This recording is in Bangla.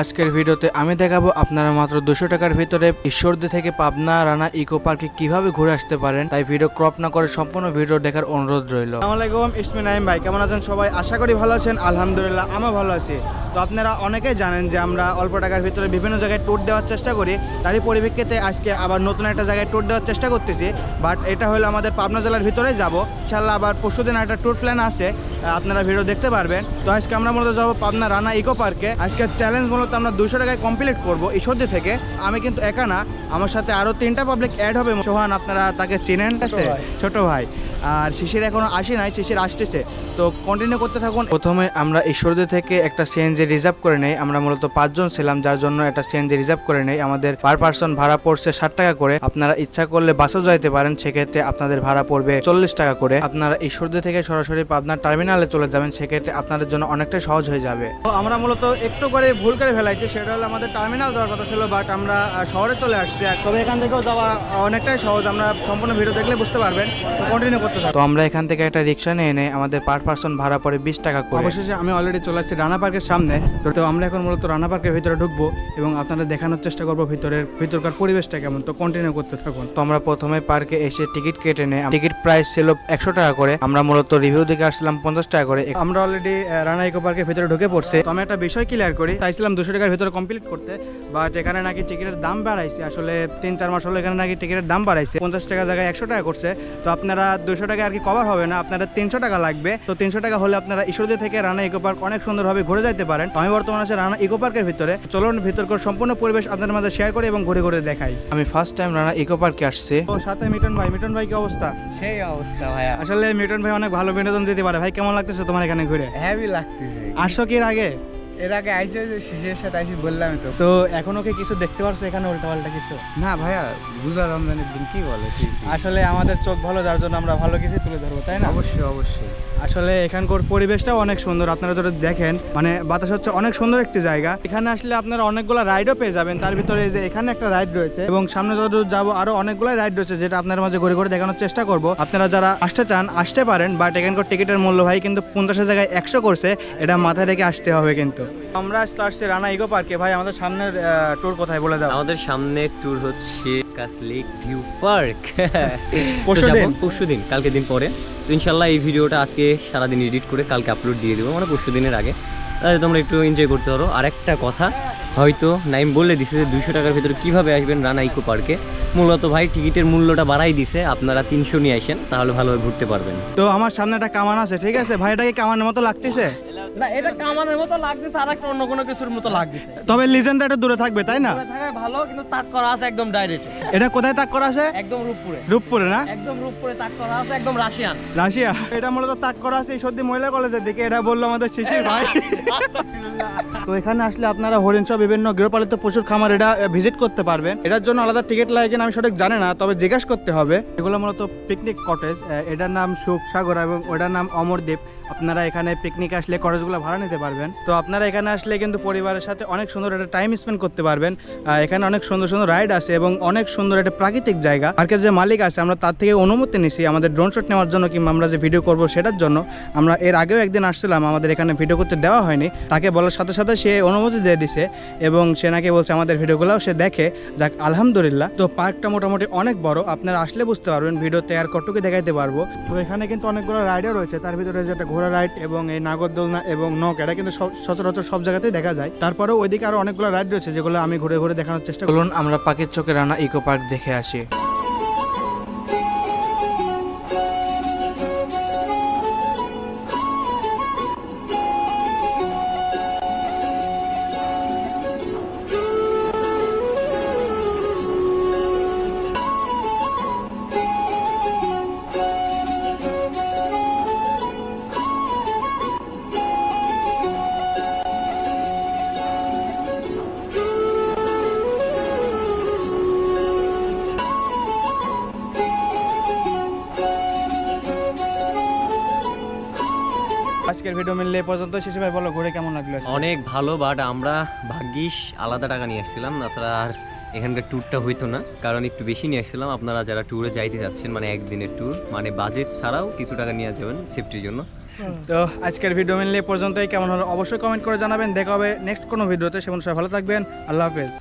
আজকের ভিডিওতে আমি দেখাবো আপনারা মাত্র 200 টাকার ভিতরে ঈশ্বরদী থেকে পাবনা রানা ইকো পার্কে কিভাবে ঘুরে আসতে পারেন। তাই ভিডিও ক্রপ না করে সম্পূর্ণ ভিডিও দেখার অনুরোধ রইল। আসসালামু আলাইকুম, ইসমি নাইম ভাই, কেমন আছেন সবাই? আশা করি ভালো আছেন। আলহামদুলিল্লাহ আমিও ভালো আছি। তো আপনারা অনেকেই জানেন যে আমরা অল্প টাকার ভিতরে বিভিন্ন জায়গায় ট্যুর দেওয়ার চেষ্টা করি। তারই পরিপ্রেক্ষিতে আজকে আবার নতুন একটা জায়গায় ট্যুর দেওয়ার চেষ্টা করতেছি। বাট এটা হলো আমাদের পাবনা জেলার ভিতরেই যাব। ইনশাআল্লাহ আবার পরশুদিন একটা ট্যুর প্ল্যান আছে, আপনারা ভিডিও দেখতে পারবেন। তো আজকে আমরা মূলত যাবো পাবনা রানা ইকো পার্কে। আজকের চ্যালেঞ্জ মূলত আমরা 200 টাকায় কমপ্লিট করবো ঈশ্বরদী থেকে। আমি কিন্তু একা না, আমার সাথে আরো 3টা পাবলিক অ্যাড হবে। সোহান, আপনারা তাকে চেনেন, ছোট ভাই। আর শিশির এখনো আসে নাই, শিশির আসতেছে। তো কন্টিনিউ করতে থাকুন। প্রথমে আমরা ঈশ্বরদী থেকে একটা সিএনজি রিজার্ভ করে নেই। আমরা মূলত 5 জন ছিলাম, যার জন্য একটা সিএনজি রিজার্ভ করে নেই। আমাদের পার পার্সন ভাড়া পড়ছে 60 টাকা করে। আপনারা ইচ্ছা করলে বাসও যাইতে পারেন, সেক্ষেত্রে আপনাদের ভাড়া পড়বে 40 টাকা করে। আপনারা ঈশ্বরদী থেকে সরাসরি পাবনা টার্মিনালে চলে যাবেন, সেক্ষেত্রে আপনাদের জন্য অনেকটা সহজ হয়ে যাবে। তো আমরা মূলত একটু করে ভুল করে ফেলাইছি, সেটা হলো আমাদের টার্মিনাল যাওয়ার কথা ছিল, বাট আমরা শহরে চলে আসছি। তবে এখান থেকেও যাওয়া অনেকটাই সহজ, আমরা সম্পূর্ণ ভিডিও দেখলে বুঝতে পারবেন। তো কন্টিনিউ করতে থাকুন। তো আমরা এখান থেকে একটা রিক্সা নিয়ে নেই, আমাদের পার পার্সন ভাড়া পড়ে 20 টাকা করে। অবশেষে আমি অলরেডি চলে আসছি রানা পার্কের সামনে। তো আমরা এখন মূলত রানা পার্কের ভিতরে ঢুকবো এবং আপনাদের দেখানোর চেষ্টা করবো ভিতরকার পরিবেশটা কেমন। তো কন্টিনিউ করতে থাকুন। তো আমরা প্রথমে পার্কে এসে টিকিট কেটে নেই। টিকিট প্রাইস ছিল 100 টাকা করে। আমরা মূলত রিভিউ দেখে আসছিলাম 50 টাকা করে। আমরা অলরেডি রানা ইকো পার্কের ভিতরে ঢুকে পড়ছে। তো আমি একটা বিষয় ক্লিয়ার করি, চাইছিলাম 200 টাকার ভিতরে কমপ্লিট করতে, বাট এখানে নাকি টিকিটের দাম বাড়াইছে। আসলে 3-4 মাস হলো এখানে নাকি টিকিটের দাম বাড়াইছে, 50 টাকা জায়গায় 100 টাকা করছে। তো আপনারা 200 টাকা আর কি কভার হবে না, আপনারা 300 টাকা লাগবে। তো 300 টাকা হলে আপনারা ঈশ্বরদী থেকে রানা ইকো পার্ক অনেক সুন্দরভাবে ঘুরে যাইতে পারেন। আমি বর্তমানে আছি রানা ইকো পার্কের ভিতরে। চলুন ভিতরকার সম্পূর্ণ পরিবেশ আপনাদের মাঝে শেয়ার করি এবং ঘুরে ঘুরে দেখাই। আমি ফার্স্ট টাইম রানা ইকো পার্কে আসছি। তো সাথে মিটন ভাই। মিটন ভাই কি অবস্থা? সেই অবস্থা ভাইয়া, আসলে মিটন ভাই অনেক ভালো বিনোদন দিতে পারে। ভাই কেমন লাগতেছে তোমার এখানে ঘুরে? হ্যাভি লাগতেছে। আসছো কি এর আগে আইসে যে শিশের সাথে আইসি বললাম তো। তো এখনো কি কিছু দেখতে পারছো এখানে উল্টা পাল্টা কিছু? না ভাইয়া, রোজা রমজানের দিন কি বলে? আসলে আমাদের চোখ ভালো, যার জন্য আমরা ভালো কিছু তুলে ধরবো, তাই না? অবশ্যই অবশ্যই। আসলে এখানকার পরিবেশটাও অনেক সুন্দর। আপনারা যদি দেখেন, মানে বাতাস হচ্ছে, অনেক সুন্দর একটি জায়গা। এখানে আসলে আপনারা অনেকগুলো রাইডও পেয়ে যাবেন। তার ভিতরে যে এখানে একটা রাইড রয়েছে এবং সামনে যত যাবো আরো অনেকগুলো রাইড রয়েছে, যেটা আপনার মাঝে ঘুরে ঘুরে দেখানোর চেষ্টা করব। আপনারা যারা আসতে চান আসতে পারেন, বাট এখানকার টিকিটের মূল্য ভাই কিন্তু 50-এর জায়গায় 100 করছে। এটা মাথায় রেখে আসতে হবে কিন্তু। আমরা আসছি রানা ইকো পার্কে। ভাই আমাদের সামনের ট্যুর কোথায় বলে দাও? আমাদের সামনে ট্যুর হচ্ছে লেক ভিউ পার্ক। পরশুদিন, কালকে দিন পরে। তো ইনশাল্লাহ এই ভিডিওটা আজকে সারাদিন এডিট করে কালকে আপলোড দিয়ে দেবো, মানে পরশুদিনের আগে। তাহলে তোমরা একটু এনজয় করতে পারো। আর একটা কথা, হয়তো নাইম বলে দিছে যে 200 টাকার ভিতরে কীভাবে আসবেন রানা ইকো পার্কে। মূলত ভাই টিকিটের মূল্যটা বাড়াই দিছে, আপনারা 300 নিয়ে আসেন, তাহলে ভালোভাবে ঘুরতে পারবেন। তো আমার সামনে একটা কামান আছে, ঠিক আছে ভাই? এটাকে কামানের মতো লাগতেছে না, এটা কামানের মতো লাগতেছে, আর একটা অন্য কোনো কিছুর মতো লাগতেছে। তবে লিজেন্ডটা একটু দূরে থাকবে, তাই না? থাকায় ভালো, কিন্তু তাক করা আছে একদম ডাইরেক্ট। এটা কোথায় তাক করা আছে? একদম রূপপুরে। রূপপুরে না? একদম রূপপুরে তাক করা আছে, একদম রাশিয়ান। রাশিয়া। এটা মূলত তাক করা আছে ঈশ্বরদী মহিলা কলেজের দিকে। এটা বললো আমাদের শিশির ভাই। তো এখানে আসলে আপনারা হরিণ সহ বিভিন্ন গৃহপালিত পশুর খামার এটা ভিজিট করতে পারবেন। এটার জন্য আলাদা টিকিট লাগে কিনা আমি সঠিক জানি না, তবে জিজ্ঞাসা করতে হবে। এগুলো মূলত পিকনিক কটেজ। এটার নাম সুখ সাগর এবং ওটার নাম অমরদ্বীপ। আপনারা এখানে পিকনিক আসলে কটেজগুলো ভাড়া নিতে পারবেন। তো আপনারা এখানে আসলে কিন্তু পরিবারের সাথে অনেক সুন্দর একটা টাইম স্পেন্ড করতে পারবেন। এখানে অনেক সুন্দর সুন্দর রাইড আছে এবং অনেক সুন্দর একটা প্রাকৃতিক জায়গা। পার্কের যে মালিক আছে, আমরা তার থেকে অনুমতি নিছি আমাদের ড্রোন শট নেওয়ার জন্য, কিংবা আমরা যে ভিডিও করব সেটার জন্য। আমরা এর আগেও একদিন আসছিলাম, আমাদের এখানে ভিডিও করতে দেওয়া হয়নি। তাকে বলার সাথে সাথে সে অনুমতি দিয়ে দিছে এবং সে নাকি বলছে আমাদের ভিডিওগুলোও সে দেখে। যাক, আলহামদুলিল্লাহ। তো পার্কটা মোটামুটি অনেক বড়, আপনারা আসলে বুঝতে পারবেন। ভিডিওতে আর কতটুকু দেখাইতে পারবো। তো এখানে কিন্তু অনেকগুলো রাইডও রয়েছে, তার ভিতরে যেটা ঘোড়া রাইড এবং এই নাগরদোলনা এবং নক, এটা কিন্তু সচরাচর সব জায়গাতেই দেখা যায়। তারপরেও ওইদিকে আরো অনেকগুলো রাইড রয়েছে, যেগুলো আমি ঘুরে ঘুরে দেখানোর চেষ্টা করলাম। আমরা পাখির চোখে রানা ইকো পার্ক দেখে আসি। আজকের ভিডিও মিললে এই পর্যন্ত। শেষে ভাই বলো, ঘুরে কেমন লাগলো? অনেক ভালো, বাট আমরা ভাগ্যিস আলাদা টাকা নিয়ে আসছিলাম, তাছাড়া আর এখানকার ট্যুরটা হইতো না, কারণ একটু বেশি নিয়ে আসছিলাম। আপনারা যারা ট্যুরে যাইতে যাচ্ছেন, মানে একদিনের ট্যুর, মানে বাজেট ছাড়াও কিছু টাকা নিয়ে যাবেন সেফটির জন্য। তো আজকের ভিডিও মেনলি পর্যন্তই, কেমন হলো অবশ্যই কমেন্ট করে জানাবেন। দেখা হবে নেক্সট কোনো ভিডিওতে, সেমন সবাই ভালো থাকবেন। আল্লাহ হাফেজ।